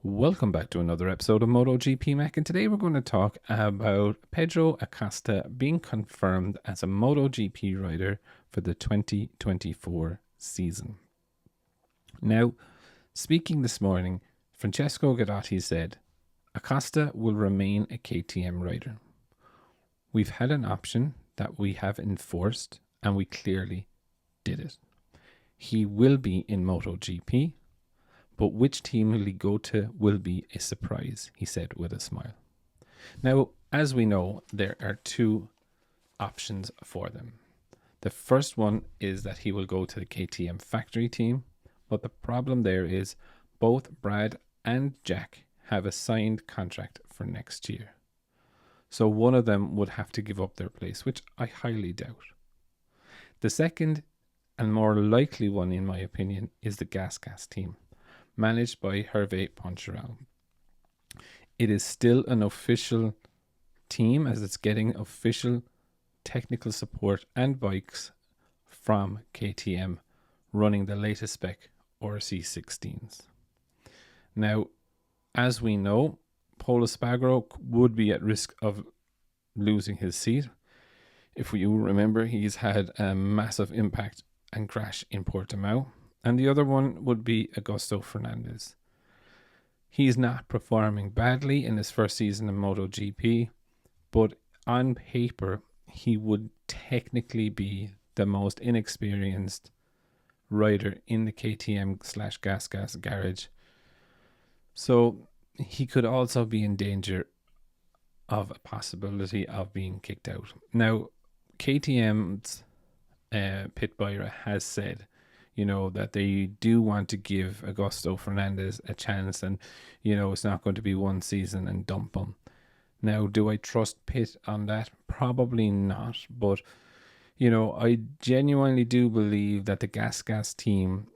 Welcome back to another episode of MotoGP Mac, and today we're going to talk about Pedro Acosta being confirmed as a MotoGP rider for the 2024 season. Now, speaking this morning, Francesco Guidotti said, Acosta will remain a KTM rider. We've had an option that we have enforced, and we clearly did it. He will be in MotoGP, but which team will he go to will be a surprise, he said with a smile. Now, as we know, there are two options for them. The first one is that he will go to the KTM factory team, but the problem there is both Brad and Jack have a signed contract for next year. So one of them would have to give up their place, which I highly doubt. The second and more likely one, in my opinion, is the Gas team, managed by Hervé Poncharal. It is still an official team as it's getting official technical support and bikes from KTM running the latest spec RC16s. Now, as we know, Pol Espargaro would be at risk of losing his seat. If you remember, he's had a massive impact and crash in Portimao. And the other one would be Augusto Fernandez. He's not performing badly in his first season in MotoGP, but on paper, he would technically be the most inexperienced rider in the KTM/Gas garage. So he could also be in danger of a possibility of being kicked out. Now, KTM's pit buyer has said, that they do want to give Augusto Fernandez a chance, and, it's not going to be one season and dump him. Now, do I trust Pitt on that? Probably not, but, I genuinely do believe that the Gas team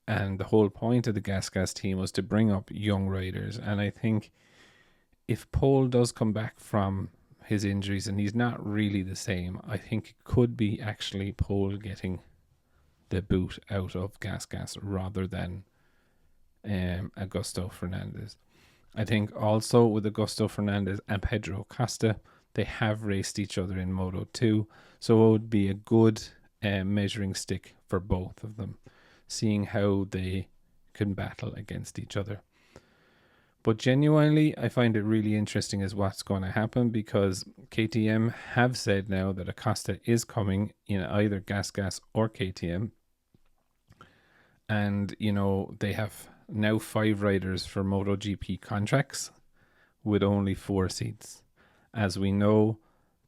and the whole point of the Gas team was to bring up young riders, and I think if Pol does come back from his injuries and he's not really the same, I think it could be actually Pol getting the boot out of Gas rather than Augusto Fernandez. I think also with Augusto Fernandez and Pedro Acosta, they have raced each other in Moto 2, so it would be a good measuring stick for both of them, seeing how they can battle against each other. But genuinely, I find it really interesting as what's going to happen, because KTM have said now that Acosta is coming in either Gas or KTM. And, they have now 5 riders for MotoGP contracts with only 4 seats. As we know,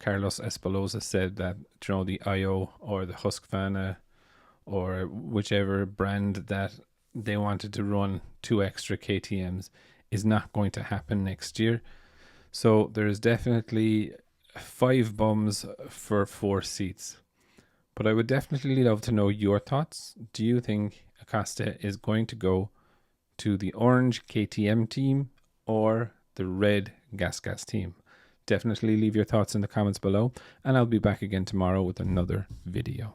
Carlos Espinosa said that, the IO or the Husqvarna or whichever brand that they wanted to run 2 extra KTMs is not going to happen next year. So there's definitely 5 bums for 4 seats. But I would definitely love to know your thoughts. Do you think Acosta is going to go to the orange KTM team or the red Gas team? Definitely leave your thoughts in the comments below, and I'll be back again tomorrow with another video.